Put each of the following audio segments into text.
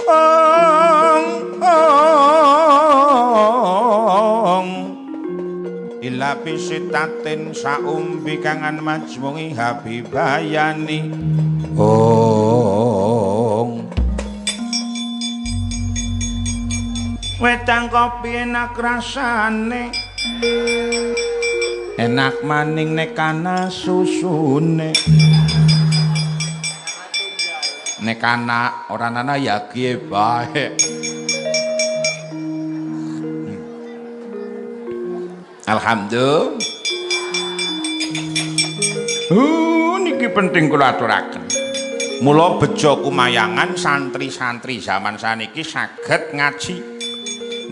ong ila pisitatin saumbi kangan majmungi habibayani ong wedang kopi enak rasane enak maning nekana susune nekana orang nana ya kie baik. Alhamdulillah. Niki penting kula aturaken. Mula bejo kumayangan santri-santri zaman saniki saged ngaji.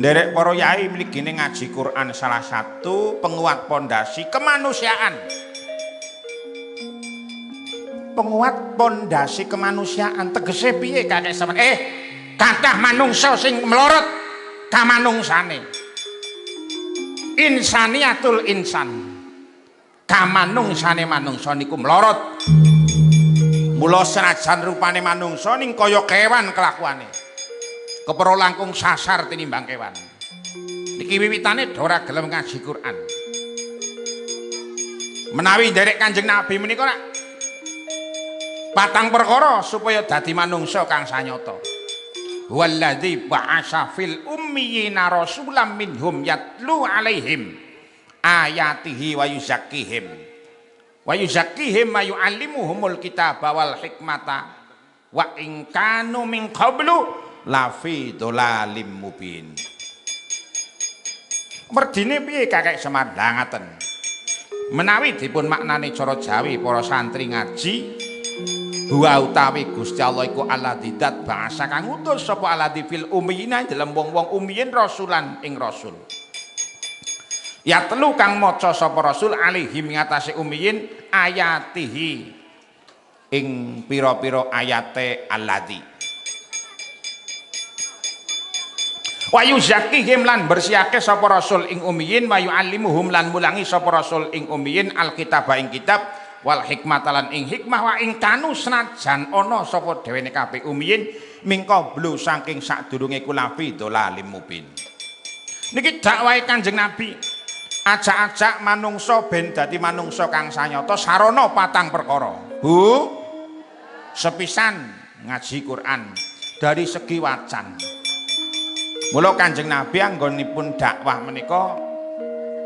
Nderek para yai mligine ngaji Quran salah satu penguat pondasi kemanusiaan. Penguat pondasi kemanusiaan tegese piye kakek sampean kathah manungsa sing melorot kamanungsane insaniatul insan kamanungsane manungsa niku melorot mula senajan rupane manungsa ning kaya kewan kelakuane kepro langkung sasar tinimbang kewan niki wiwitane ora gelem ngaji Quran menawi nderek Kanjeng Nabi menika nak patang perkara supaya dadi manungsa kang sanyata. Walladzi ba'asa fil ummiyina rasulam minhum yatlu alaihim ayatihi wa yuzakkihim. Wa yuzakkihim ma yu'allimuhumul kitaba wal hikmata wa in kanu min qablu lafi dhalalim mubin. Merdine piye kakek Semar ngaten. Menawi dipun maknane cara Jawi para santri ngaji Huwa utawi Gusti Allah iku alladzi dat bangsa kang utus sapa alladzi fil ummiyina dalem wong-wong ummiyin rasulan ing rasul. Ya telu kang maca sapa rasul alihim ing atase ummiyin ayatihi ing pira-pira ayate alladzi. Wa yuzakkihim lan bersihake sapa rasul ing ummiyin wa yu'allimuhum lan mulangi sapa rasul ing ummiyin alkitaba ing kitab wal hikmatalan ing hikmah wa ing kanu senajan ana sapa dhewene kabeh umiyin mingko blu saking sadurunge kulafi dolalim mubin. Niki dakwahe Kanjeng Nabi ajak-ajak manungsa ben dadi manungsa kang sanyata sarana patang perkara. Bu sepisan ngaji Quran dari segi wacan. Mula Kanjeng Nabi anggonipun dakwah menika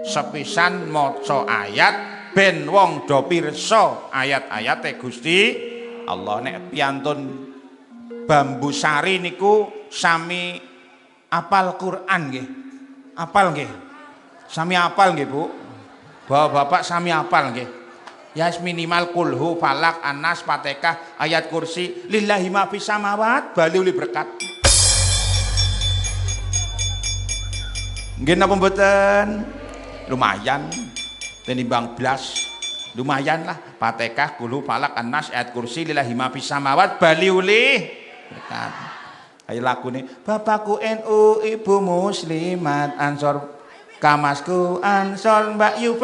sepisan maca ayat ben wong do pirsa ayat-ayate Gusti Allah. Nek piantun Bambu Sari niku sami apal Quran nggih. Apal nggih. Sami apal nggih, Bu. Bapak-bapak sami apal nggih. Ya minimal kulhu falak anas Fatihah ayat kursi lillahi ma fis samawat bali berkat. Nggih napa mboten? Lumayan. Tenimbang blas lumayan lah Fatihah kulhu falak anas ayat kursi lillahi ma fis samawat bali ulih berkat. Ayo lagune bapakku NU ibu muslimat ansor kamasku ansor Mbak Yu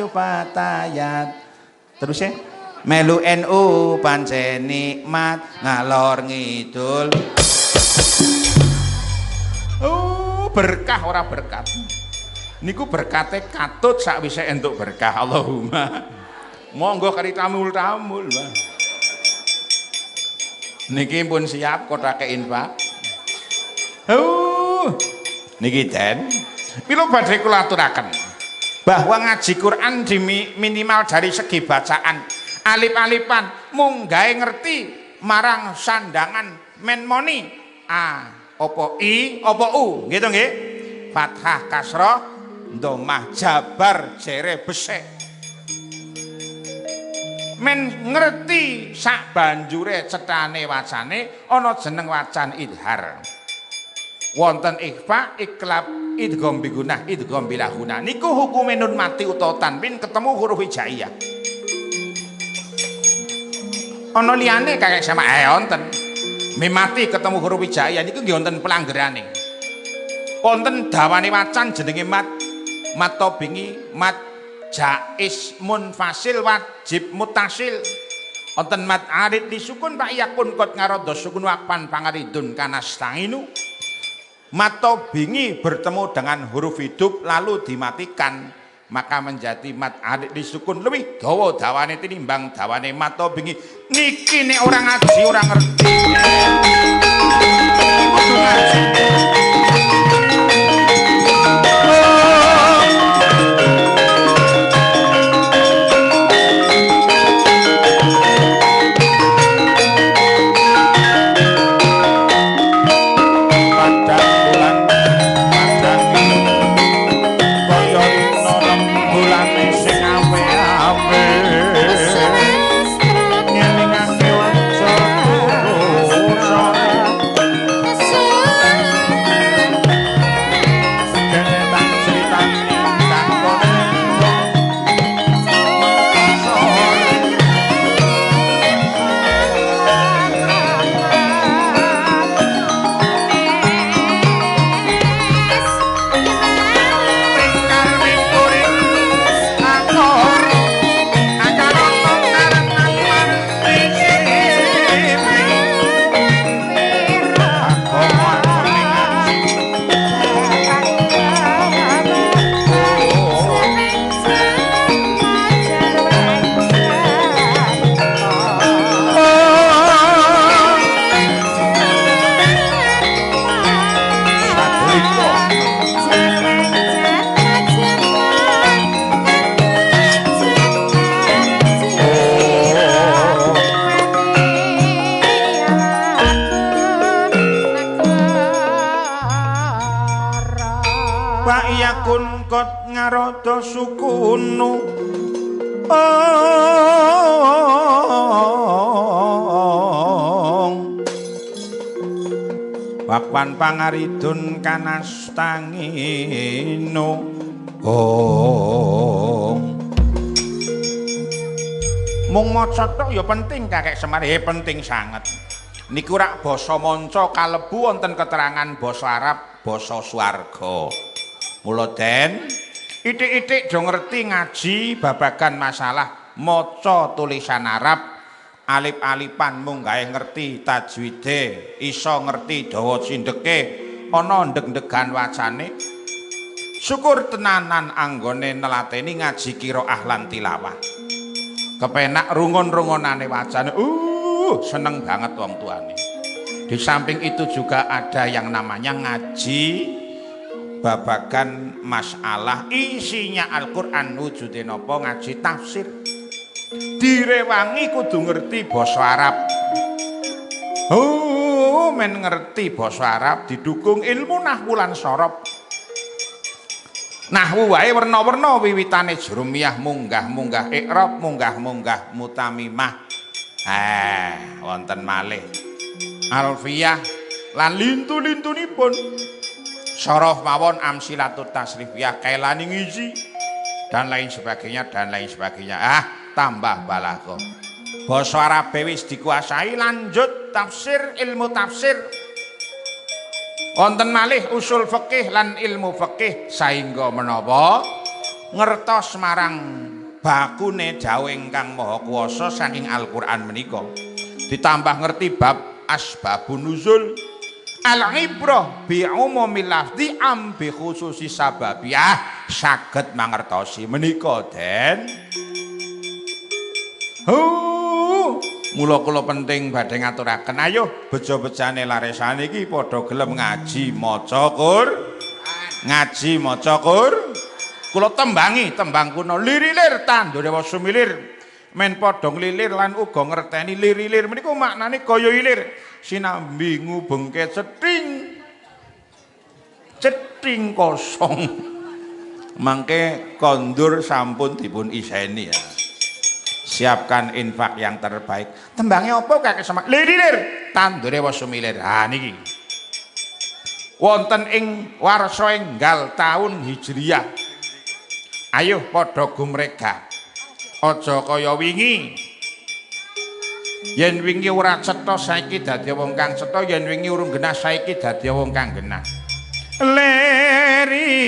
Fatayat terus ya melu NU pancen nikmat ngalor ngidul berkah ora berkat. Niku berkate katut sakwise entuk berkah. Allahumma monggo kari tamul-tamul Mbah. Niki pun siap kotake infak. Niki Den pilo badhe kula aturaken bahwa ngaji Quran di minimal dari segi bacaan alif-alifan mung gawe ngerti marang sandangan menmoni opo i opo u gitu nggih fathah kasrah domah jabar jere besek men ngerti sak banjure cetane wacane ana jeneng wacan idhar wonten ikhfa iklab idgham bigunah idgham bilahuna niku hukume nun mati utawa tanwin ketemu huruf hijaiyah ana liyane kayak sama wonten mati ketemu huruf hijaiyah niku nggih wonten pelanggerane wonten dawane wacan jenenge mat tobingi mat jaiz munfasil wajib mutasil wonten mat arit disukun Pak yakun kot ngarodo sukun wakpan pangaridun kanastanginu. Mato bingi bertemu dengan huruf hidup lalu dimatikan, maka menjadi mat arit disukun lebih dawa dawane tinimbang dawane mato bingi. Niki nek orang ngaji orang ngerti. Kudu ngaji. Ngarodo sukunu wakwan pangaridun kanastanginu mung maca tok ya penting Kakek Semar, penting sanget. Niku rak basa manca kalebu wonten keterangan basa Arab, basa swarga. Mula den itik-itik do ngerti ngaji babagan masalah maca tulisan Arab, alif-alifan mung gawe ngerti tajwide, iso ngerti dawa cindeke, ana ndeg-ndegan wacane. Syukur tenanan anggone nelateni ngaji qiraah lan tilawah. Kepenak rungon-rungonane wacane. Seneng banget wong tuane. Di samping itu juga ada yang namanya ngaji babagan masalah isinya Al-Qur'an wujude napa, ngaji tafsir. Direwangi kudu ngerti basa Arab. Men ngerti basa Arab didukung ilmu nahwu lan sorof. Nahwu wae werna-werna wiwitane jurumiyah munggah-munggah i'rab, munggah-munggah mutamimah. Wonten malih alfiyah lan lintu-lintunipun. Sorof mawon amsilatut tasrifiyah kailani ngiji dan lain sebagainya dan lain sebagainya. Tambah balaghah. Basa Arab wis dikuasai, lanjut tafsir, ilmu tafsir. Wonten malih usul fikih lan ilmu fikih saengga menapa ngertos marang bakune dawuh ingkang maha kuwasa saking Al-Qur'an menika. Ditambah ngerti bab asbabun nuzul, al-ibrah bi umumil lafzi am bi khususi sababiyah, saged mangertosi menika den. Mula kula penting badhe ngaturaken, ayo beja-bejane laresane iki padha gelem ngaji maca ngaji maca kula tembangi tembang kuno lirilir tandure wasumilir men padha nglilir lan uga ngerteni lirilir menika maknane kaya ilir sinambi ngubengke cething kosong mangke kondur sampun dipun iseni ya. Siapkan infak yang terbaik. Tembangnya apa Kakek Semar? Lirilir tandure wasumilir. Niki wonten ing warsa enggal taun Hijriyah. Ayo padha gumregah. Aja kaya wingi. Yen wingi ora cetha saiki dadi wong kang cetha, yen wingi urung genah saiki dadi wong kang genah. Lirilir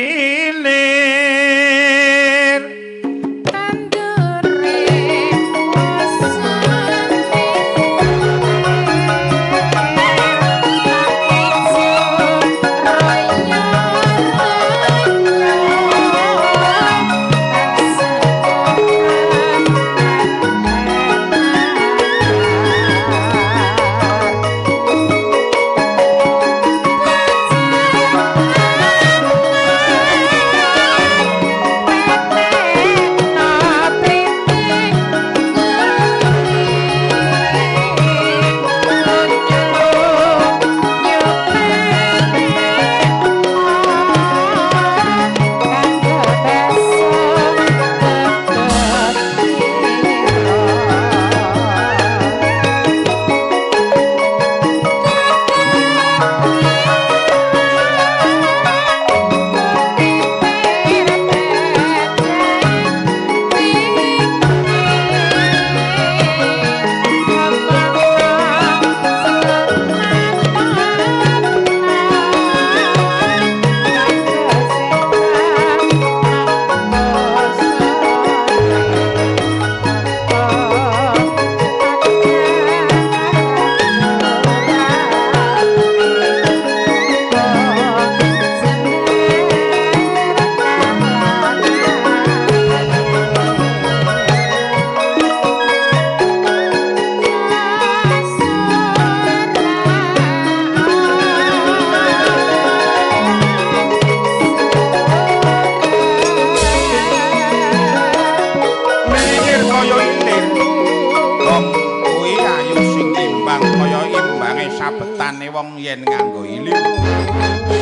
yen nganggo ilir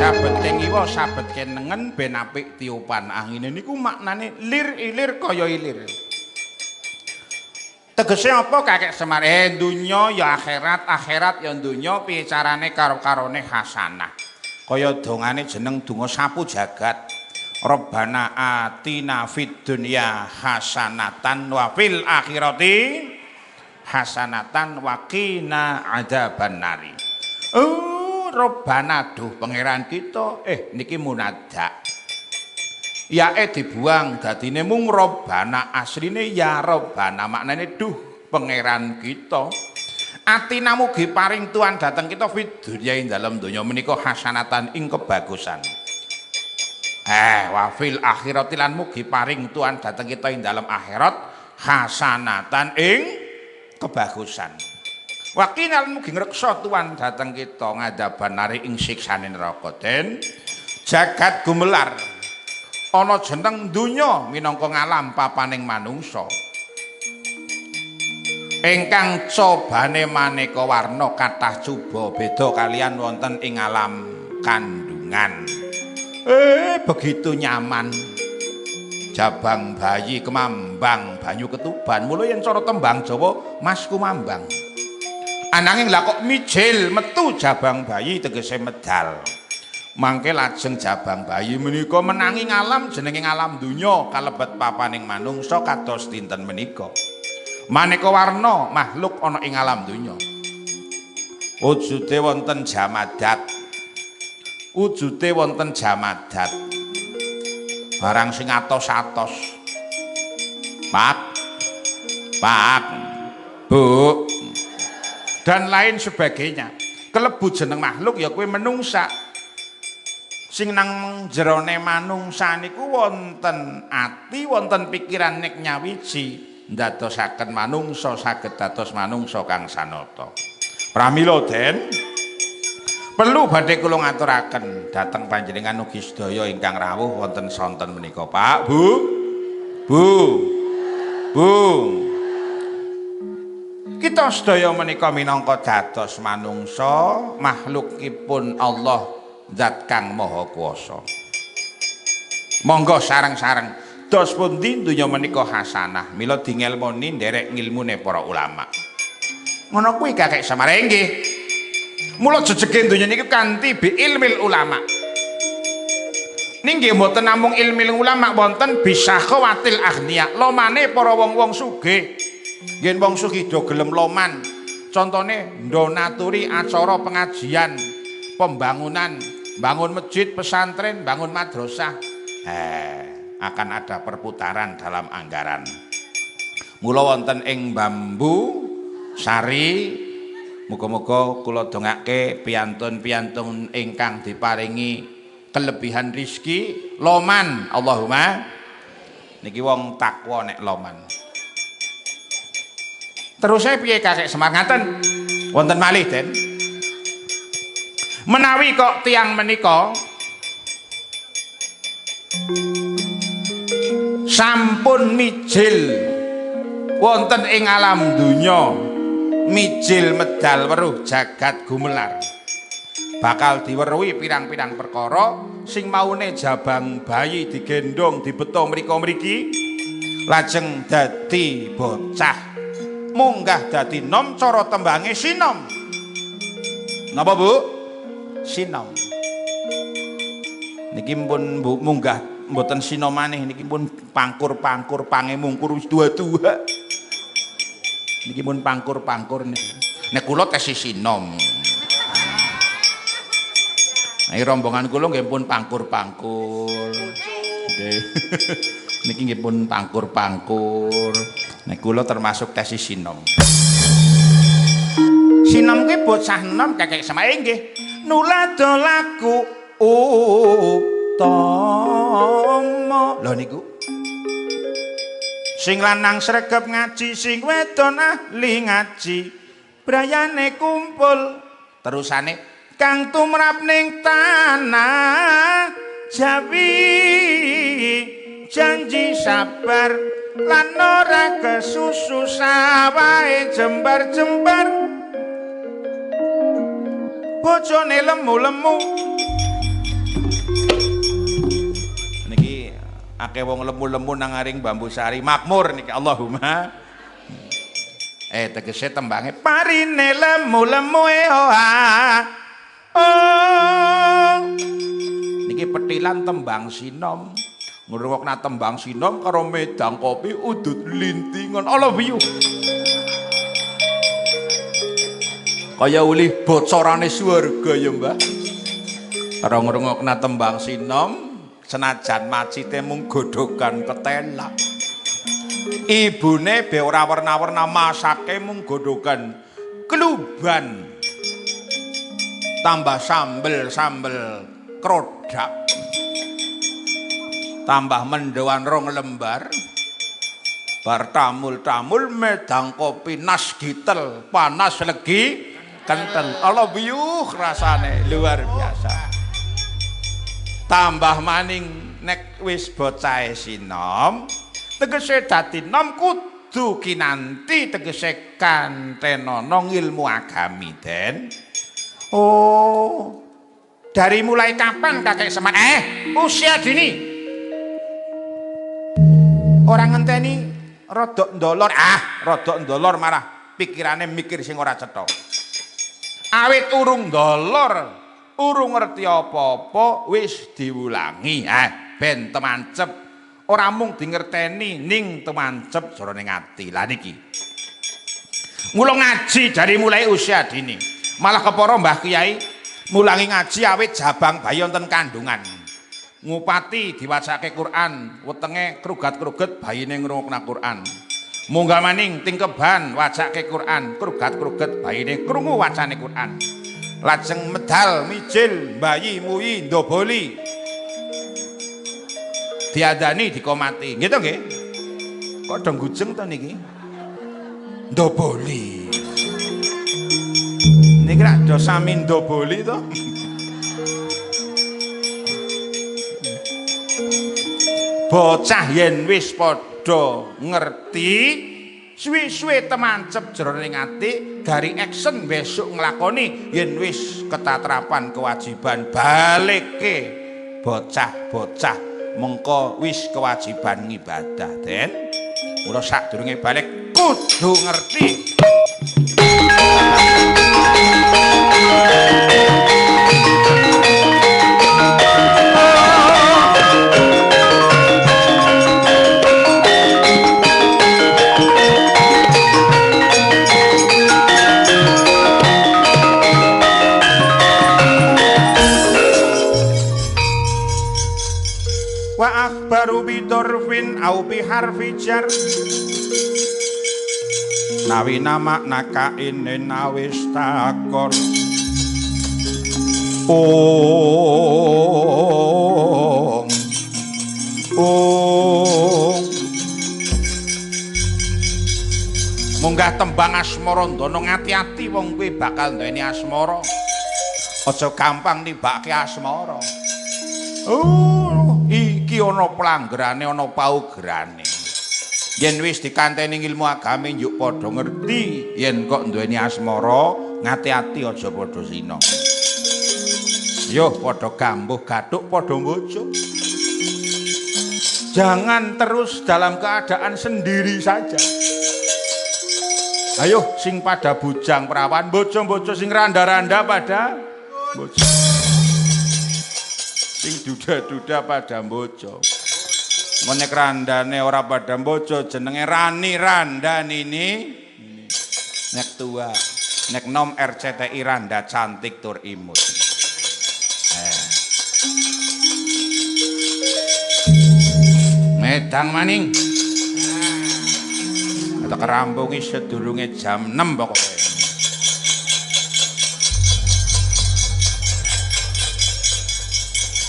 sabet kengiwa sabet kenengen ben apik tiupan angine niku maknane lir ilir kaya ilir. Tegese apa Kakek Semar? Dunya ya akhirat, akhirat ya dunya, piye carane karo-karone hasanah. Kaya dongane jeneng donga sapu jagat. Rabbana atina fid dunya hasanatan wa fil akhirati hasanatan wa qina adzabannari. Rabbana duh pangeran kita. Niki munadak. Yae dibuang dadine mung Rabbana, asline ya Rabbana, maknane duh pangeran kita. Atina mugi paring Tuhan dateng kita fid dunya ing dalem donya menika hasanatan ing kebagusan. Wa fil akhirati lan mugi paring Tuhan dateng kita ing dalem akhirat hasanatan ing kebagusan. Wa qina mugi ngreksa Tuhan dateng kita ngadaban nari ing siksane neraka. Den jagat gumelar ana jeneng donya minangka ngalam papaning manungsa. Ingkang cobane maneka warna kathah cuba beda kalian wonten ing alam kandungan. Begitu nyaman. Jabang bayi kemambang banyu ketuban. Mula yen cara tembang Jawa Mas kumambang. Ananging lha kok mijil metu jabang bayi tegese medal. Mangke lajeng jabang bayi menika menangi ngalam jenenge ngalam donya kalebet papaning manungsa kados dinten menika. Maneka warna makhluk ana ing alam donya. Wujude wonten jamadat. Wujude wonten jamadat. Barang sing atos-atos. Pak, Bu, dan lain sebagainya. Kelebu jeneng makhluk ya kuwi menungsa. Sing nang jerone manungsa niku wonten ati, wonten pikiran nek nyawiji. Ndadosaken manungsa saged dados manungsa kang sanata. Pramila Den perlu badhe kula ngaturaken dhateng panjenengan ugi sedaya ingkang rawuh wonten sonten menika Pak Bu kita sedaya menika minangka dados manungsa makhlukipun Allah zat kang maha kuwasa. Monggo sareng-sareng dos pundi donya menika hasanah mila dingelmoni nderek ngilmune para ulama. Ngono kuwi Kakek Semar nggih. Mula jejege donya niki kanthi bi ilmil ulama. Nggih mboten namung ilmil ulama wonten bisakhawatil aghnia. Lomane para wong-wong sugih. Yen wong sugih do gelem loman. Contone ndonaturi acara pengajian, pembangunan, bangun masjid, pesantren, bangun madrasah. Akan ada perputaran dalam anggaran. Mula wonten ing Bambu Sari muga-muga kula dongake piyantun-piyantun ingkang diparingi kelebihan rizki loman Allahumma. Niki wong takwa nek loman. Terus saya piye Kakek Semar ngaten wonten malih Den. Menawi kok tiang menika sampun mijil wonten ing alam donya, mijil medal weruh jagat gumelar, bakal diweruhi pirang-pirang perkara sing maune jabang bayi digendong dibeto mriko-mriki lajeng dadi bocah munggah dadi nom cara tembange sinom. Napa Bu? Sinom. Niki pun munggah mboten sina maneh niki pun pangkur-pangkur pange mungkur wis dua-dua. Niki pun pangkur-pangkur nek kula tesih sinom. Nggih rombongan kula nggih pun pangkur-pangkur. Nggih. Niki nggih pun pangkur-pangkur. Nek kula termasuk tesih sinom. Sinom ki bocah enom Kakek Semar nggih. Nuladolaku utama. Lho niku. Sing lanang sregep ngaji, sing wedon ahli ngaji. Brayane kumpul. Terusane kang tumrap ning tanah Jawi. Janji sabar lan ora kesusu sawahe jembar-jembar. bojone lemu-lemu. Niki akeh wong lemu-lemu nang aring Bambu Sari makmur niki Allahumma. Tegese tembange parine lemu-lemu oh. Niki petilan tembang sinom. Ngrungokna tembang sinom karo medang kopi udut lintingan Allah biyu. Kaya ulih bocorane swarga ya Mbah. Karo ngrungokna tembang sinom senajan macite mung godhogan ketelak. Ibune be ora werna-werna masake mung godhogan kluban. Tambah sambel krodak. Tambah mendoan 2 lembar. Bar tamul-tamul medang kopi nas gitel panas legi kentel. Allah biyuh rasane luar biasa. Tambah maning nek wis bocahe sinom tegese dadi nom kudu kinanti tegese kantenono ilmu agami den. Oh, dari mulai kapan kakek Semar? Usia dini. Orang ngenteni rodok ndolor, rodok ndolor marah pikirane mikir sing ora cetha. Awit urung ndolor, urung ngerti apa-apa wis diwulangi. Ben temancep. Ora mung dingerteni ning temancep jroning ati. Lah niki. Mula ngaji dari mulai usia dini. Malah kepara Mbah Kiai mulangi ngaji awit jabang bayi wonten kandungan. Ngupati diwacake Quran, wetenge krugat-kruget bayine ngrungokna Quran. Munggah maning tingkeban wacake Quran, krugat-kruget bayine krungu wacane Quran. Lajeng medal mijil bayi muyi ndoboli. Diadani dikomati. Nggih to nggih? Kok do gujeng to niki? Ndoboli. Niki rak do sami ndoboli to? Bocah yen wis padha ngerti suwe-suwe temancep jroning ati garing action besok nglakoni yen wis ketatrapan kewajiban balikke bocah-bocah mengko wis kewajiban ngibadah den ora sadurunge balik kudu ngerti. Wa akhbaru bidorfin au biharfi jar nawi nama nakaine nawis takor munggah tembang asmara ndono ngati-ati wong kuwi bakal nduweni asmara aja gampang nibake asmara. Iki ana pelanggerane ana paugerane. Yen wis dikanteni ilmu agami njuk padha ngerti yen kok duweni asmara ngati-ati aja padha zina. Yo padha gambuh gathuk padha mbojo. Jangan terus dalam keadaan sendiri saja. Ayo sing pada bujang perawan, bojo-bojo sing randa-randa pada bojo. Sing duda-duda pada bojo. Menek randane ora pada bojo jenenge Rani Randani ini. Nek tua, nek nom RCTI Randa cantik tur imut. Medang maning. Atau kerampungi sedurunge jam 6 pokoknya.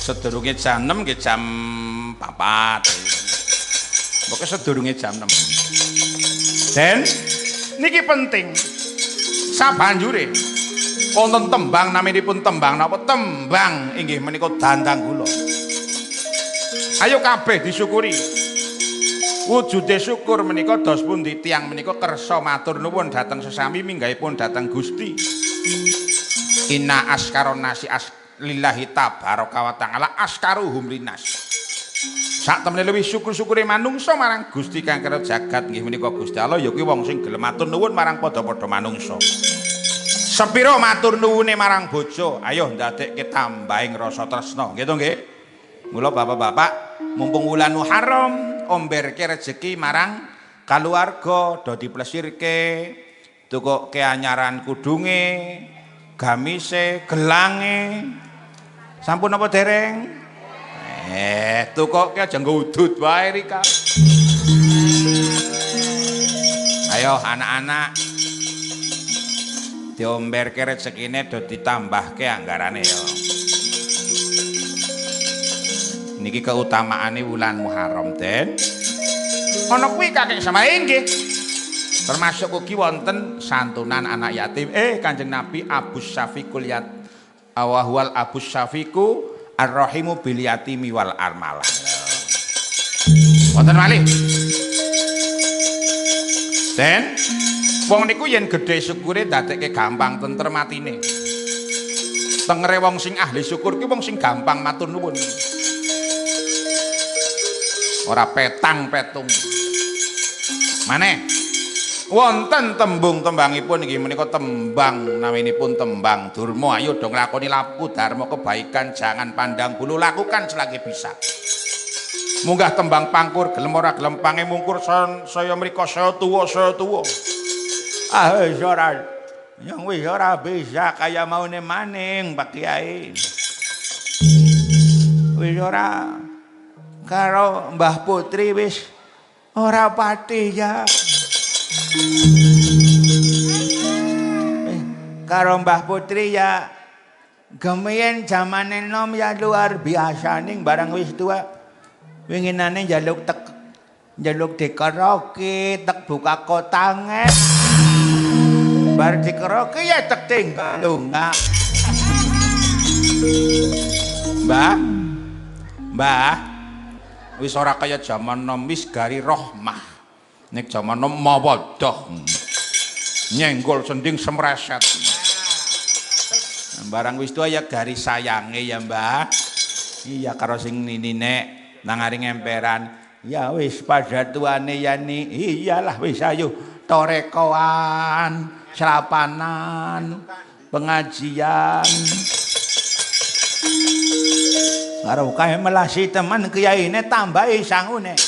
Sedurunge jam 6 ke jam 4. Pokoknya sedurunge jam 6. Dan niki penting. Sabanjure wonten tembang naminipun tembang napa tembang inggih menika dandang kula. Ayo kabeh disyukuri. Wujude syukur menika dos pundi tiyang menika kersa matur nuwun dhateng sesami minggahipun dhateng Gusti. inna askaron nasi lillahi tabaraka wa ta'ala askaruhum linas. Sak temene luwih syukur-syukure manungsa marang Gusti kang karo jagat nggih menika Gusti Allah ya kuwi wong sing gelem matur nuwun marang padha-padha manungsa. Sepira matur nuwune marang bojo, ayo ndadekke tambahing rasa tresna nggih to nggih. Mula bapak-bapak mumpung wulan Muharram omberke rejeki marang kaluwarga do diplesirke tukuke anyaran kudunge gamise gelange sampun apa dereng tukuke aja nggo udut wae Rika. Ayo anak-anak diomberke rezekine do ditambahke anggarane ya. Niki keutamaane wulan Muharram Den. Ana kuwi kakek samae nggih. Termasuk ugi wonten santunan anak yatim. Kanjeng Nabi Abus Syafiqul Yat awahwal Abus Syafiqu Ar-Rahimu bil yatimi wal armalah. Wonten malih. Den, wong niku yen gedhe syukure dadekke gampang tentrem atine. Tengere wong sing ahli syukur ki wong sing gampang matur nuwun. Ora petang-petung. Maneh wonten tembung tembangipun inggih menika tembang naminipun tembang durma. Ayo dong lakoni laku dharma kebaikan jangan pandang bulu lakukan selagi bisa. Munggah tembang pangkur gelem ora gelem pange mungkur saya mriko saya tuwa wis ora yang wis ora bisa kaya maune maning Pak Kiai. Wis ora karo Mbah Putri wis ora pati ya. Karo Mbah Putri ya gemeyen zamane nom ya luar biasa ning barang wis tua winginane njaluk dikaraoke tek buka kotange bar dikaraoke ya tek tinggal lunga. Mbah wis ora kaya jaman nom wis gari rahmah. Nek jaman nom mawaddah. Nyenggol sending semreset. Barang wis tuwa ya gari sayange ya, Mbah. Iya karo sing ninine nang aring emperan. Ya wis pada tuane ya ni. Iyalah wis ayo torekoan, selapanan, pengajian. Karo kae melasi teman kiyaine tambahi sangune.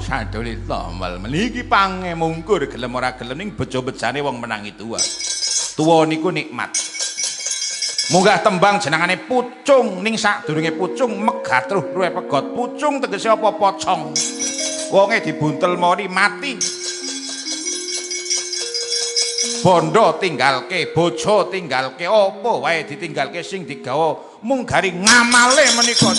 Sadolita mal meniki pange mungkur gelem ora gelem ning bejo-bejane wong menangi tuwa. Tuwa niku nikmat. Munggah tembang jenengane pucung ning sadurunge pucung megat terus ruwe pegot. Pucung tegese apa pocong. Wonge dibuntel mori mati. Bondo tinggalke, bojo tinggalke, apa wae ditinggalke sing digawa mung garing ngamale menika.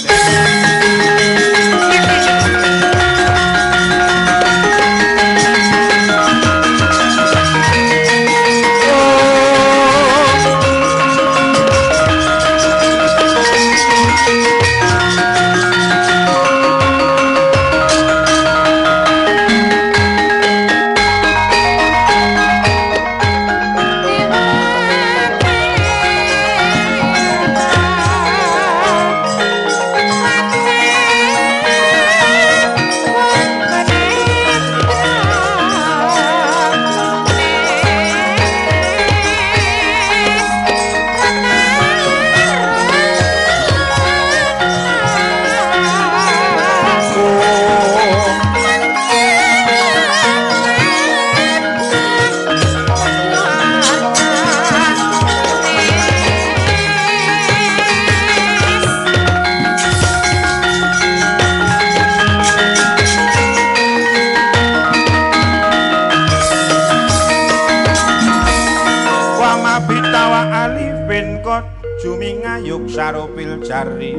Jumingayuk sarupil jari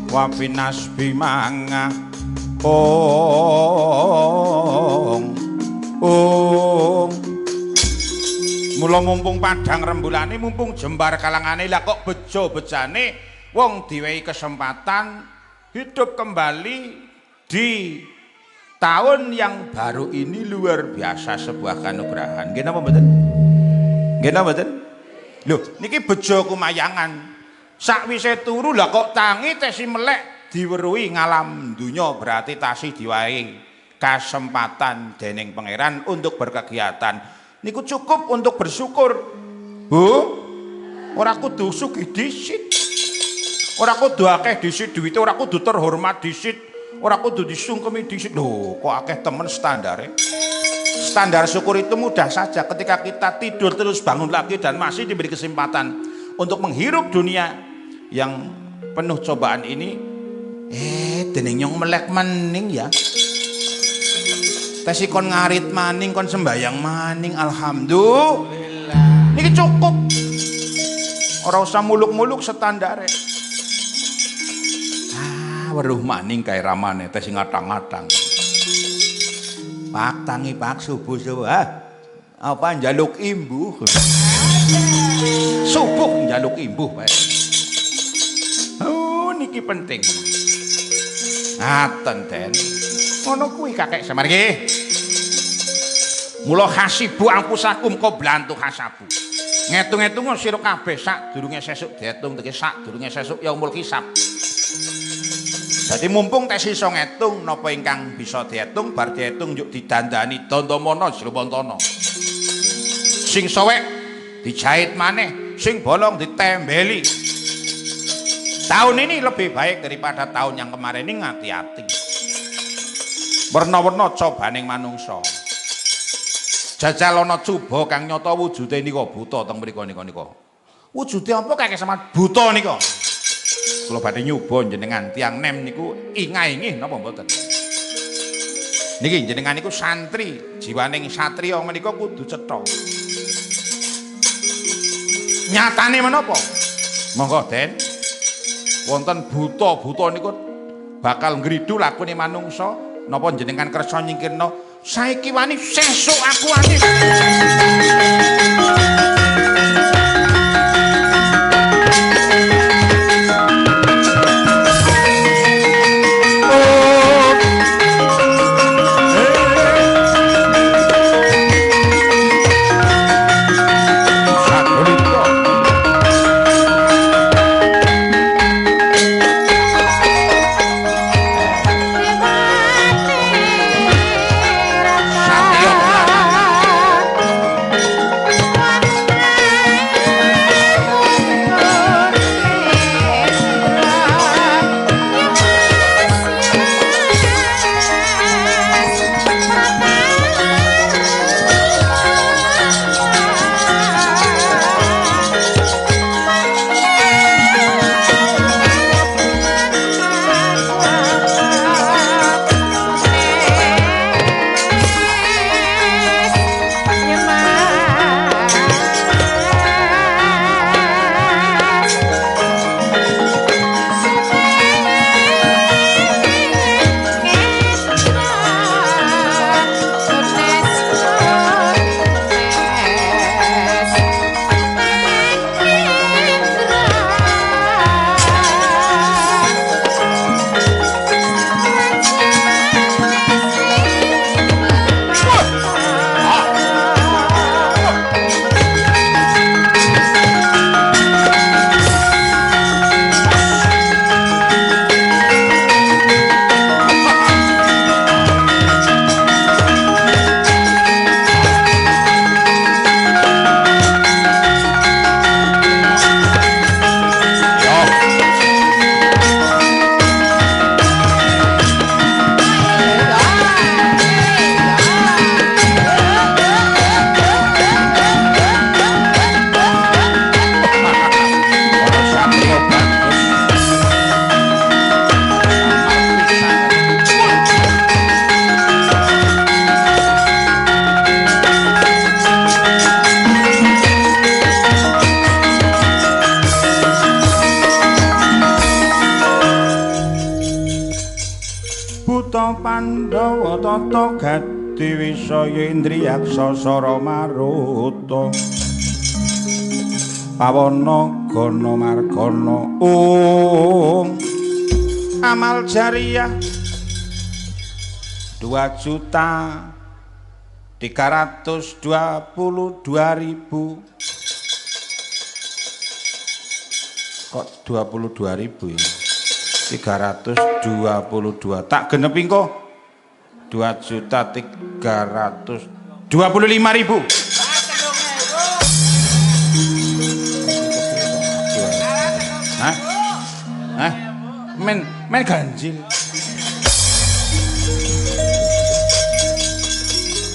wapinas bimanga mula mumpung padang rembulane mumpung jembar kalangane lah kok bejo bejane wong diwehi kesempatan hidup kembali di tahun yang baru ini luar biasa sebuah kanugrahan. Nggih napa mboten? Nggih napa mboten? Lho, niki bejo kumayangan. Sakwise turu lah kok tangi tesi melek diweruhi ngalam dunya berarti tasih diwahi kesempatan dening pangeran untuk berkegiatan. Niku cukup untuk bersyukur. Bu, ora kudu sugih dhisit. Ora kudu akeh dhisit duwite, ora kudu terhormat dhisit. Ora kudu disungkemi dhisit. Lho, kok akeh temen standare. Standar syukur itu mudah saja ketika kita tidur terus bangun lagi dan masih diberi kesempatan untuk menghirup dunia yang penuh cobaan ini. Dening nyong melek maning ya. Tesi kon ngarit maning, kon sembayang maning, alhamdulillah. Niki cukup. Ora usah muluk-muluk standare. Weruh maning kae ramane teh sing ngatang-ngatang. Pak tangi pak subuh apa njaluk imbuh. Subuh njaluk imbuh wae. Oh niki penting. Ngaten Den. Ngono kuwi kakek samargi. Mula hasibu angkusakum qoblantu hasabu. Ngetung-etung sira kabeh sak durunge sesuk diitung teki sak durunge sesuk yaumul hisab. Jadi mumpung tes iso ngitung napa ingkang bisa diitung bar diitung yuk didandani Dandamana Jrambantana. Sing sowek dijahit maneh, sing bolong ditembeli. Tahun ini lebih baik daripada tahun yang kemarin ini, hati-hati. Werna-werna cobaning manungsa. Jajal ana cuba kang nyata wujude nika buta teng mriku nika. Wujude apa kakek sampean buta nika? Kula badhe nyoba jenengan tiyang nem niku ingah-ingih napa mboten? Niki jenengan niku santri, jiwaning satriya menika kudu cetha. Nyatane menapa? Monggo Den. Wonten buta-buta niku bakal ngridu lakune manungsa napa jenengan kersa nyingkirna saiki wani sesuk aku wani. Pandhawa tata gati wisaya indriyaksa sara maruta pawana gana margana amal jariyah 2.322.000. Kok 22.000 ya? 322 tak genepi kok 2.325.000. Hah? Hah? Men ganjil.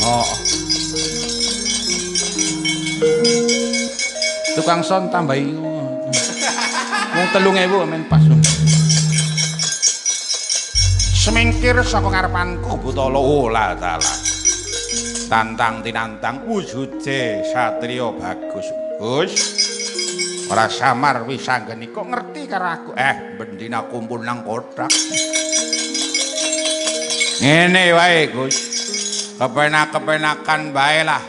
Oh. Tukang son tambahi. Wong 3.000 men pas. Semingkir saka ngarepanku Butala olah taala. Tantang tinantang wujude satriya bagus. Gus. Ora samar wis anggeni kok ngerti karo aku. Bendina kumpul nang kotak. Ngene wae, Gus. Kepenak-kepenakan bae lah.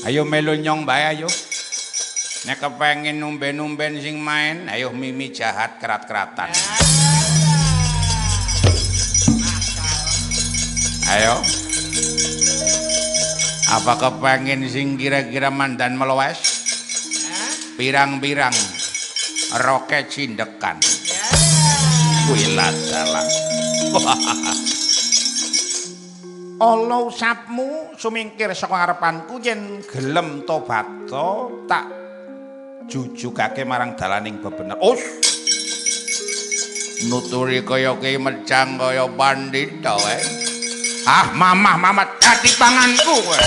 Ayo melu nyong bae ayo. Nek kepengin numben-numben sing main, ayo mimi jahat kerat-keratan. Ayo. Apa kepengin sing kira-kira mandan melowes? Pirang-pirang roke cindekan. Kuilat dalan. Allah usapmu sumingkir saka ngarepanku yen gelem tobat tak jujugake marang dalaning bebener. Nuturi kaya ki mejang kaya pandita wae. Mamah mamat ati panganku kowe.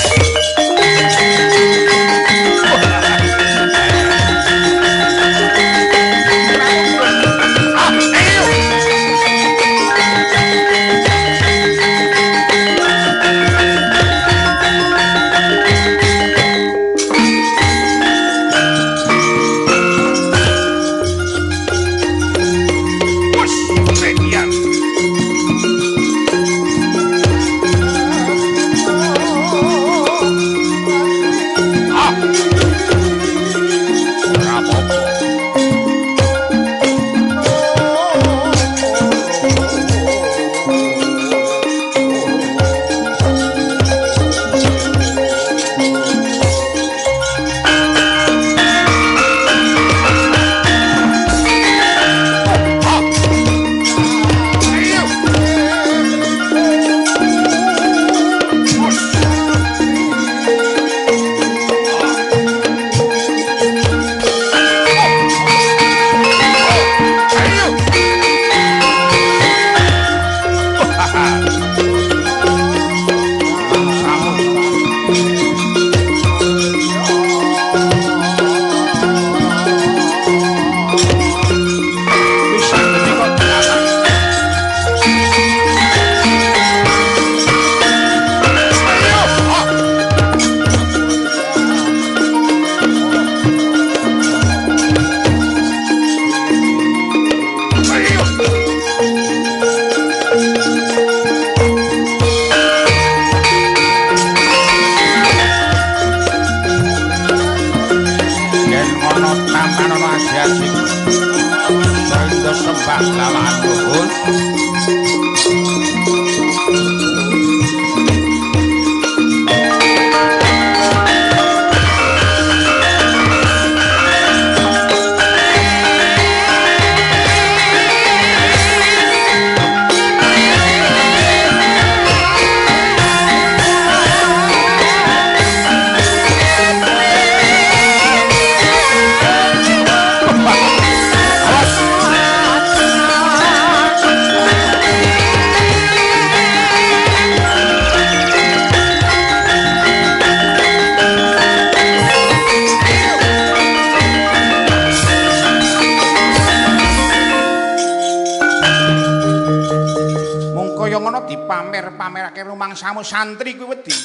Pamerake rumangsamu santri kuwi wedi.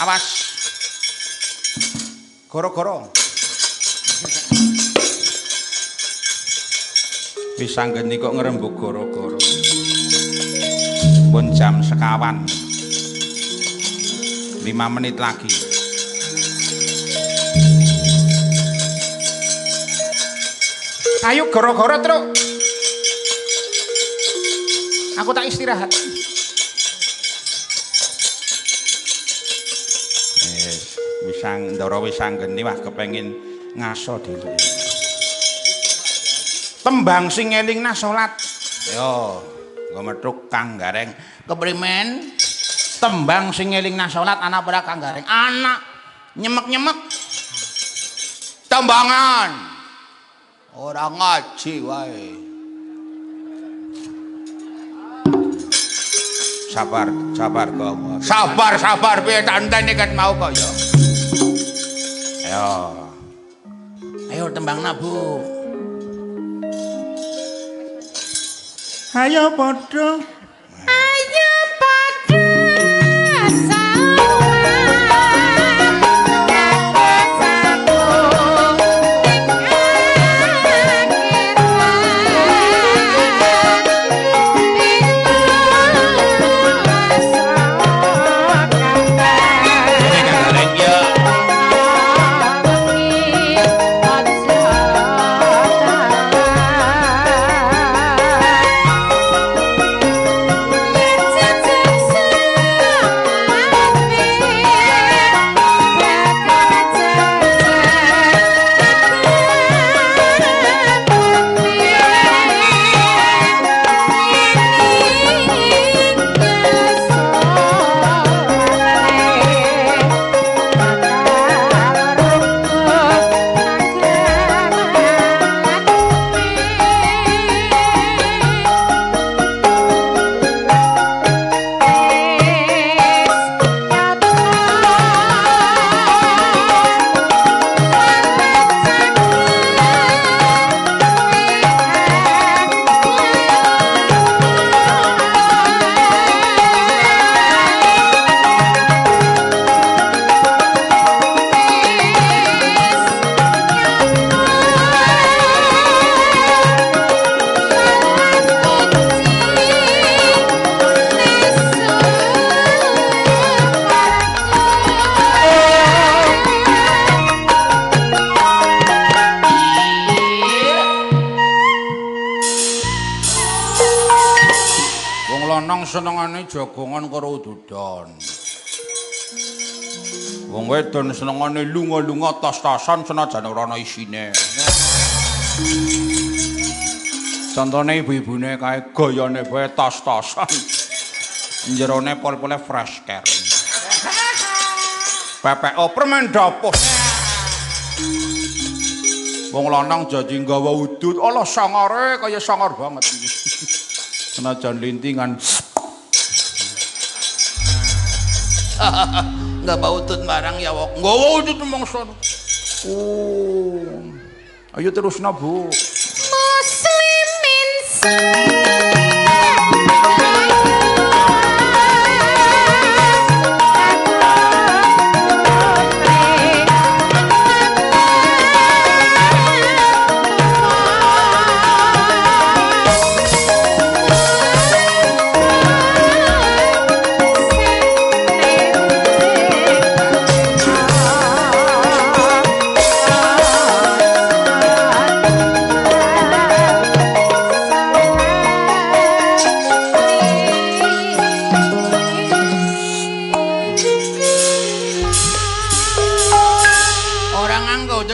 Awas. Goro-goro. Wis anggeni kok ngrembug goro-goro. Pun jam sekawan. 5 menit lagi. Ayo goro-goro, Truk. Aku tak istirahat. sang ndara wis anggene wah kepengin ngaso dhewe. Tembang sing elingna salat. Yo, nggo metuk Kang Gareng. Keprimen? Tembang sing elingna salat ana ora Kang Gareng? Ana. Nyemek-nyemek. Tembangan. Ora ngaji wae. Sabar kok. Sabar piye tantene ket mau kok ya. Ayo tembangna, Bu. Ayo padha. Ayo padha senengane jagongan karo dodon. Wong wedon senengane lunga-lunga tas-tasan senajan ora ana isine. Contone ibu-ibune kae gayane bae tas-tasan. Jerone pol-pole fresh care. PPO permen dapur. Wong lanang janji nggawa udut, Allah sangare kaya sangar banget iki. Senajan lintingan. Nggak bau udut barang ya wok. Nggawa udut mongso. Oh. Ayo terusna, Bu. Muslimin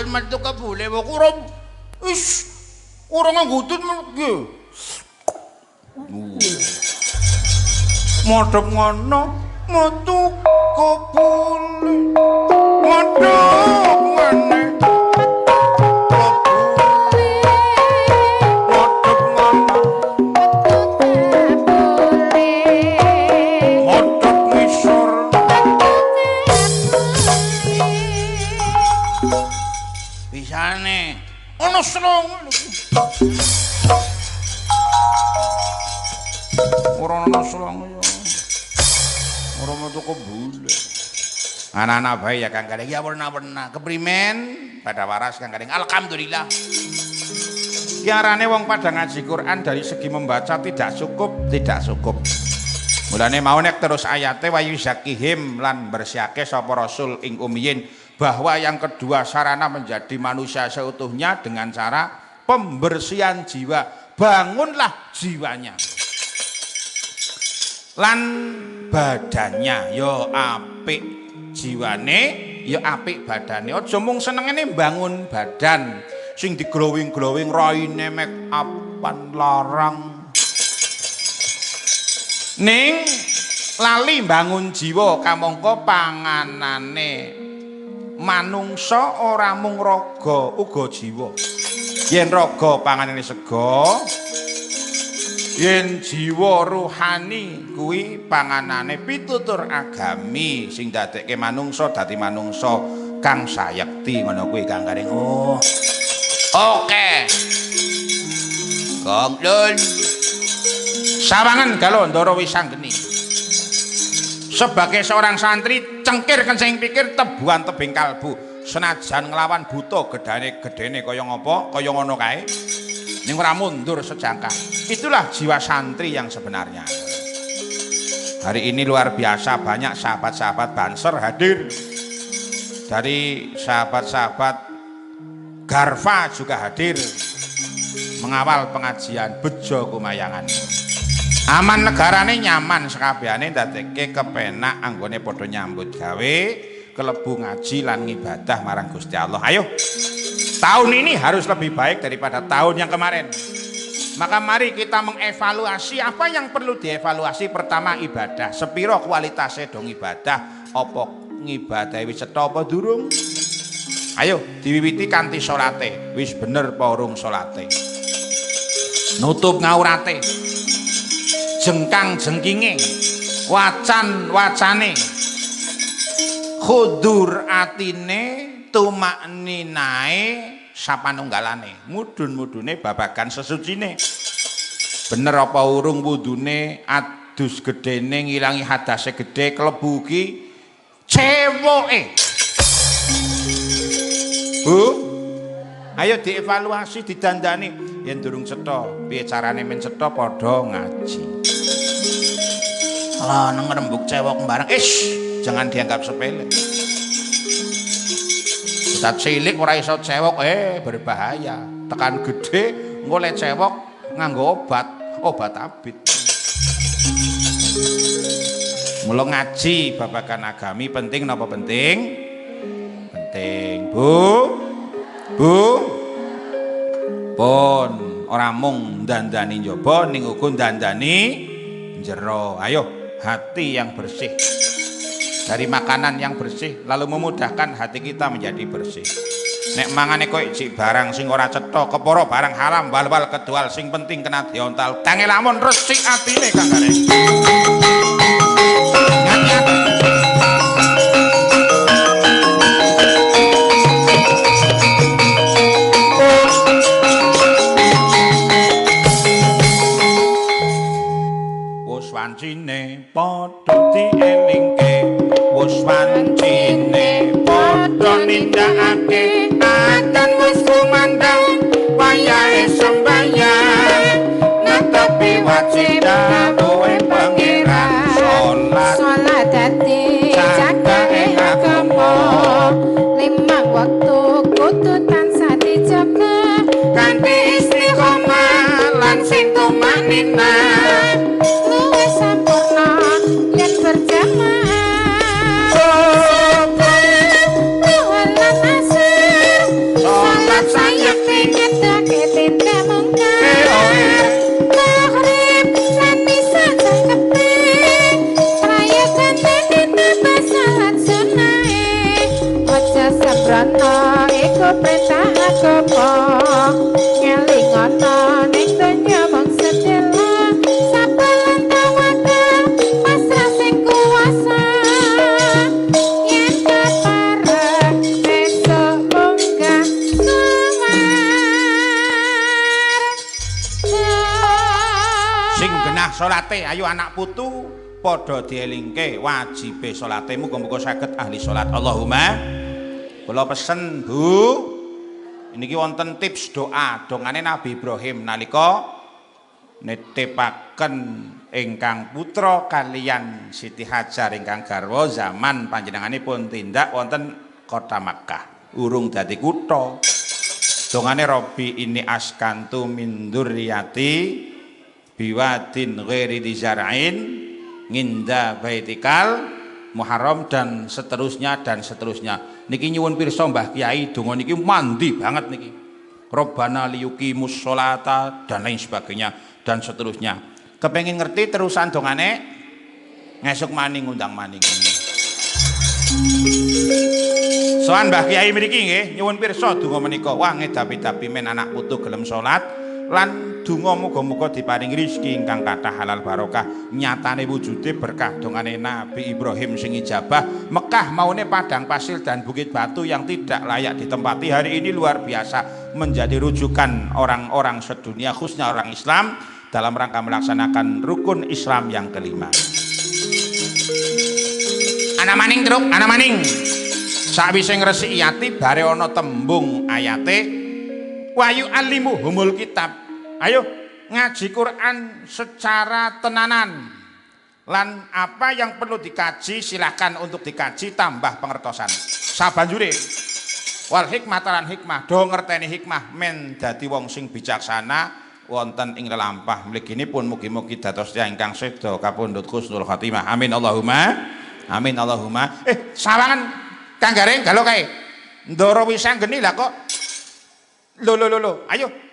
metu kebule kok ora wis ora ngangutut piye. Modhep ngono metu kebule. Modhep ngene. Ono selong ora ono selong ya ora metu kebule anak-anak bae ya Kang Gading ya pernah keprimen pada waras Kang Gading alhamdulillah kiarane wong pada ngaji Quran dari segi membaca tidak cukup mulane mau nek terus ayate wa yuzakihim lan bersihake sapa rasul ing umiyin bahwa yang kedua sarana menjadi manusia seutuhnya dengan cara pembersihan jiwa. Bangunlah jiwanya. Lan badannya yo apik, jiwane ya apik badane. Aja mung senengane bangun badan sing diglowing-glowing raine make upan larang. Ning lali bangun jiwa kamangka panganane manungsa ora mung raga uga jiwa. Yen raga panganane sega, yen jiwa ruhani kuwi panganane pitutur agami sing dadekke manungsa dadi manungsa kang sayekti ngono kuwi Kang Garing. Oh. Oke. Kang Dul. Sawangan Galondoro Wisanggeni. Sebagai seorang santri cengkir kencing pikir tebuan tebing kalbu senajan nglawan buta gedane kaya ngapa kaya ngono kae ning ora mundur sejangkah. Itulah jiwa santri yang sebenarnya. Hari ini luar biasa banyak sahabat-sahabat Banser hadir. Dari sahabat-sahabat Garfa juga hadir mengawal pengajian Bejo Kumayangan. Aman negarane nyaman sekabehane ndadekke kepenak anggone padha nyambut gawe kelebu ngaji lan ngibadah marang Gusti Allah. Ayo, tahun ini harus lebih baik daripada tahun yang kemarin. Maka mari kita mengevaluasi apa yang perlu dievaluasi. Pertama ibadah, sepiro kualitasnya dong ibadah, apa ngibadahi wis cetha apa durung? Ayo diwiwiti kanthi salate, wis bener apa urung salate? Nutup ngaurate, jengkang jengkinge, wacan wacane, khudur atine, tumak ninae, sapanunggalane, mudun-mudune babagan sesucine. Bener apa urung wudune, adus gedene ngilangi hadase gede, klebu ki cewoke. Bu, ayo dievaluasi, didandani. Yen durung cetha, piye carane men cetha padha ngaji. Lah nang rembug cewek barang, jangan dianggap sepele. Kita cilik ora iso cewek, berbahaya. Tekan gede ngoleh cewek nganggo obat abit. Mula ngaji babagan agami penting napa penting? Penting, Bu. Pun ora mung dandani njaba ning uga dandani jero. Ayo, hati yang bersih dari makanan yang bersih lalu memudahkan hati kita menjadi bersih. Nek mangane koyo jik barang sing ora cetha kepara barang haram wal-wal kedual sing penting kena diontal. Tange lamun resik atine Kang Garing. Wancine padha dielingke, wis wancine padha nindakake, adan wis kumandang wayahe sembahyang, netepi wajibah kowe pangeran salat dadi cakahe agama, limang waktu kudu tansah dijaga kanthi istiqomah lan sing tumanina. Salate, ayo anak putu padha dielingke wajibe salate, muga-muga saged ahli salat. Allahumma. Kula pesen, Bu, niki wonten tips doa dongane Nabi Ibrahim nalika nitipaken ingkang putra kaliyan Siti Hajar ingkang garwa zaman panjenenganipun tindak wonten kota Makkah, urung dadi kutha. Dongane Robbi ini askantu min dzurriyyati biwadin ghairi dzar'in nginda baitikal Muharram dan seterusnya dan seterusnya. Niki nyuwun pirsa Mbah Kiai donga niki mandi banget niki. Robbana liyuqimus sholata dan lain sebagainya dan seterusnya. Kepengin ngerti terusan dongane ngesuk maning ngundang maning. Soan Mbah Kiai mriki nggih nyuwun pirsa donga menika wah ngedapi-dapi men anak putu gelem salat lan donga muga-muga diparingi rezeki ingkang kathah halal barokah nyatane wujude berkah dongane Nabi Ibrahim sing ijabah Mekah maune padang pasir dan bukit batu yang tidak layak ditempati hari ini luar biasa menjadi rujukan orang-orang sedunia khususnya orang Islam dalam rangka melaksanakan rukun Islam yang kelima. Ana maning truk, ana maning. Sakwise ngresiki ati bare ana tembung ayate wa yu'allimuhumul kitab. Ayo ngaji Quran secara tenanan. Lan apa yang perlu dikaji silahkan untuk dikaji tambah pengertosan. Sabanjure wal hikmah talan hikmah do ngerteni hikmah men dadi wong sing bijaksana wonten ing lelampah mliginipun mugi-mugi dados tiyang ingkang seda kapundhut husnul khotimah. Amin Allahumma. Amin Allahumma. Sawangan Kang Gareng galo kae. Ndara Wisanggeni lah kok. Loh. Ayo.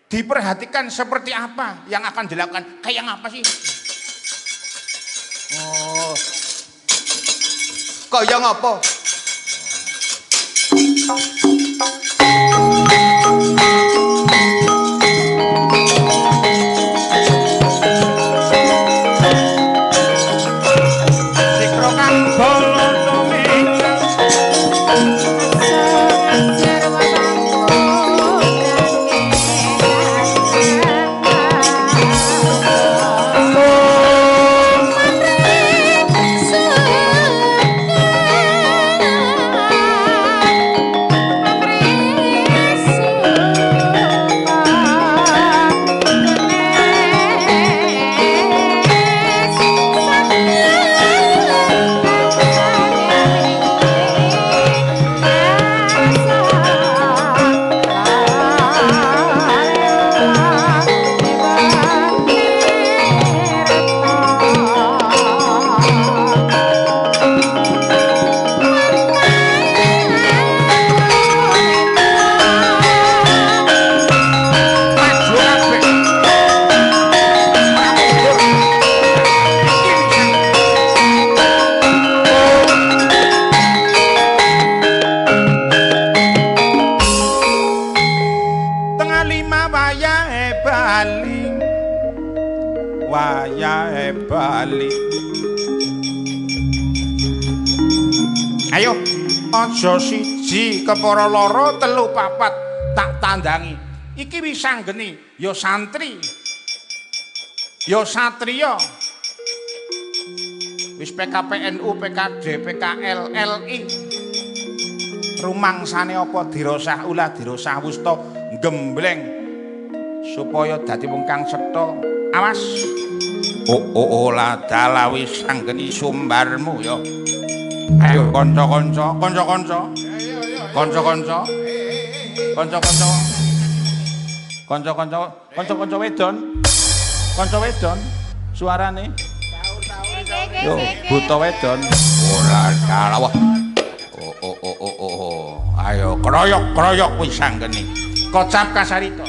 Diperhatikan seperti apa yang akan dilakukan. Kayak apa sih? Oh. Kayak apa? Ayo aja siji kepara loro telu papat tak tandangi iki Wisanggeni ya santri ya satriya wis PKPNU PKD PKL LI rumangsane apa dirosah ulah dirosah wusta gembleng supaya dadi wong kang cetha awas lah dalah Wisanggeni sumbarmu ya. Ayo kanca-kanca wedon suarane yo buta wedon ora dalah wah ayo kroyok Wisanggeni kocap kasarita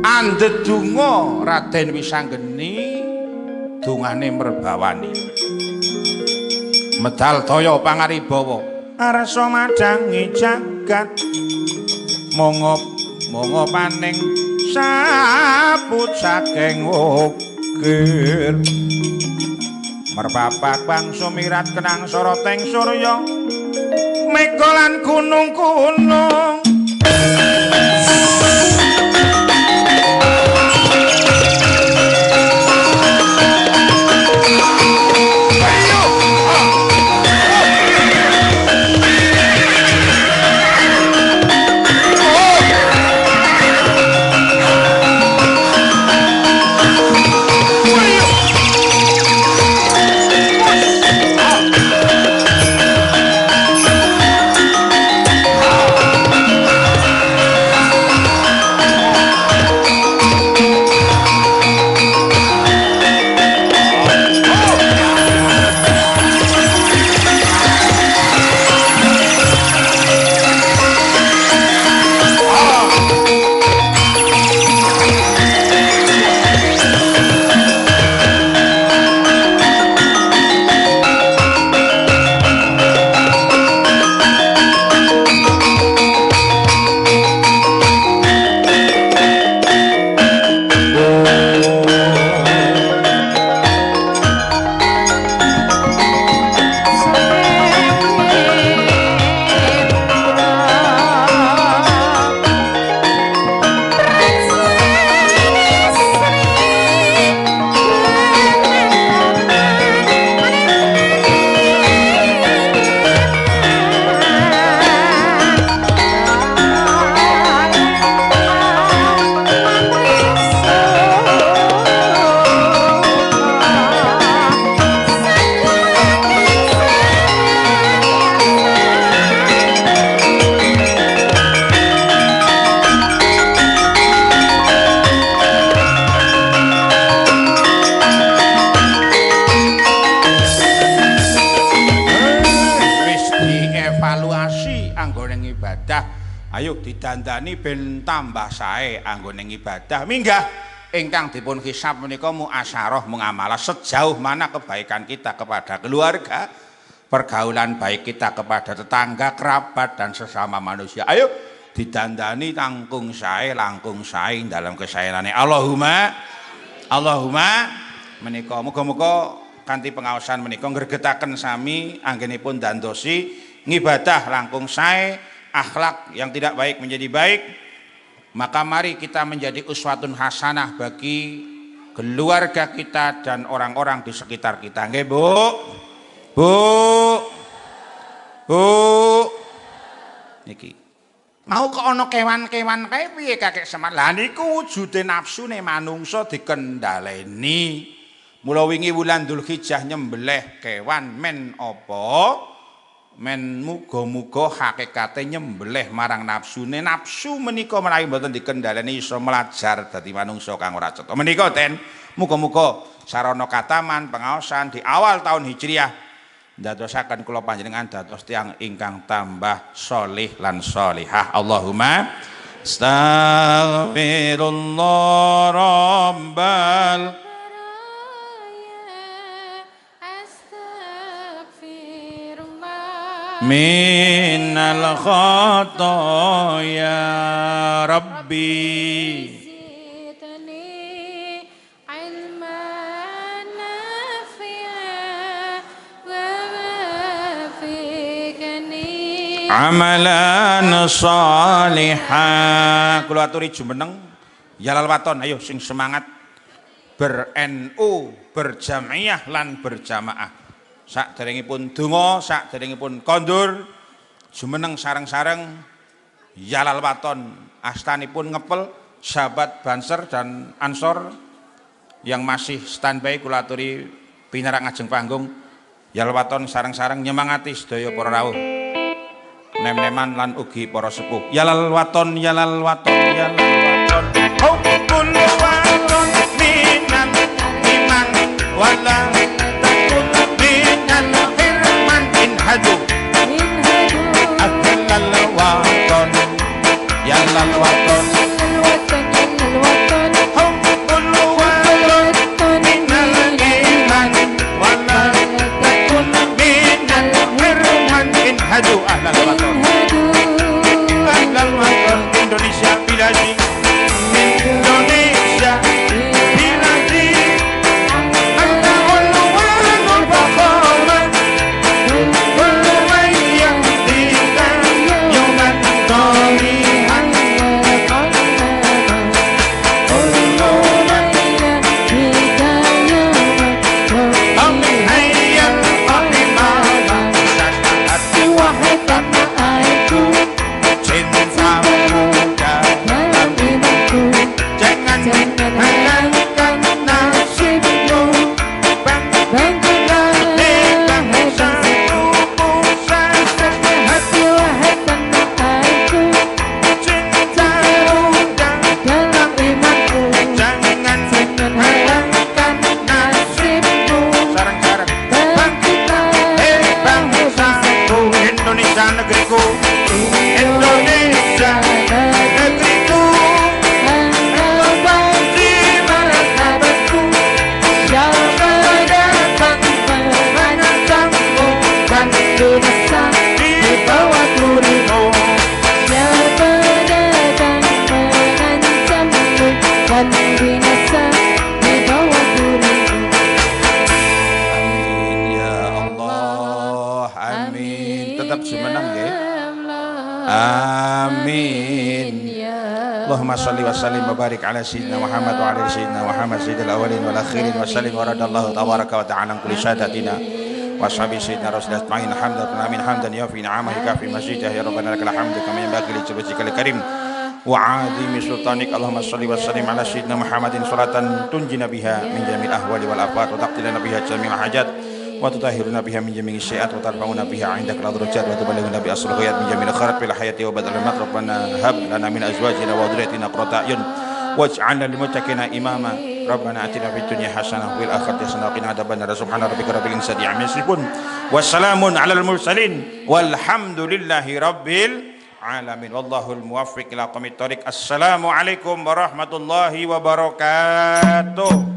andedonga Raden Wisanggeni dungane merbawani medal daya pangaribawa arsa madangi jagat monggo paning saput saking ukir merbapak bang sumirat kenang soroteng surya mega lan gunung-gunung ning ibadah. Ayo didandani ben tambah sae anggone ibadah. Minggah ingkang dipun hisab menika muasyarah mengamalah sejauh mana kebaikan kita kepada keluarga, pergaulan baik kita kepada tetangga, kerabat dan sesama manusia. Ayo didandani langkung sae dalam kesayanane. Allahumma menika muga-muga kanthi pengaosan menika ngregetaken sami anggenipun dandosi ngibadah langkung sae, akhlak yang tidak baik menjadi baik. Maka mari kita menjadi uswatun hasanah bagi keluarga kita dan orang-orang di sekitar kita. Nggih, Bu. Niki. Mau kok ana kewan-kewan kae piye Kakek Semar? Lah niku wujude nafsune manungsa dikendhaleni. Mula wingi wulan Dzulhijjah nyembelih kewan men apa? Men muga-muga hakikate nyembelih marang nafsune. Nafsu menika menawi mboten dikendhaleni iso melajar dadi manungsa kang ora cetha. Menika ten muga-muga sarana kataman pengaosan di awal tahun Hijriah ndadosaken kula panjenengan dados tiyang ingkang tambah sholih lan sholihah. Allahumma astaghfirullah rabbal minal khotoya rabbi zidni ilman nafi'a wa wafiqni amalan shalihah. Kula aturi jumeneng yalal waton, ayo sing semangat ber-NU, berjamaah lan berjamaah. Saderengipun donga, saderengipun kondur, jumeneng sareng-sareng yalal waton astanipun ngepel sahabat Banser dan Ansor yang masih standby kula aturi pinarang ajeng panggung yalal waton sareng-sareng nyemangati sedaya para rawuh nem-neman lan ugi para sepuh. Yalal waton yalal waton yalal waton hubbul waton minan iman wala hadu ahlal waton yalal waton hubbul waton minal iman wala takun minal hirman in hadu ahlal waton Indonesia biladi Indonesia biladi Allahumma salli wa sallim wa barik ala sayyidina Muhammad wa ala sayyidina Muhammad sayyidil awwalin wal akhirin wa sallim wa radallahu tabaraka wa ta'ala kulli sadatina wa ashabi sayyidina rasulullah ajma'in hamdan amin hamdan yafi ni'amahi kafi mazidah ya rabbana lakal hamdu kama yanbaghi li wajhikal karim wa 'azimi sultanik. Allahumma salli wa sallim ala sayyidina Muhammadin salatan tunjina biha min jamil ahwali wal afat wa taqtilana biha jami'al hajat wa tutahhiruna biha min jami'i syai'at wa tarfa'una biha 'indaka al-darajat wa tuballighuna bi asrul ghayat min jamil khairat fil hayati wa badal mat. Rabbana hab lana min azwajina wa dhurriyyatina qurrata a'yun waj'alna lil muttaqina imama. Rabbana atina fid dunya hasanah wa fil akhirati hasanah wa qina adzabannar. Subhana rabbika rabbil izzati amma yasifun wa salamun 'alal mursalin walhamdulillahi rabbil alamin. Wallahul muwaffiq ila aqwamit thoriq. Assalamualaikum warahmatullahi wabarakatuh.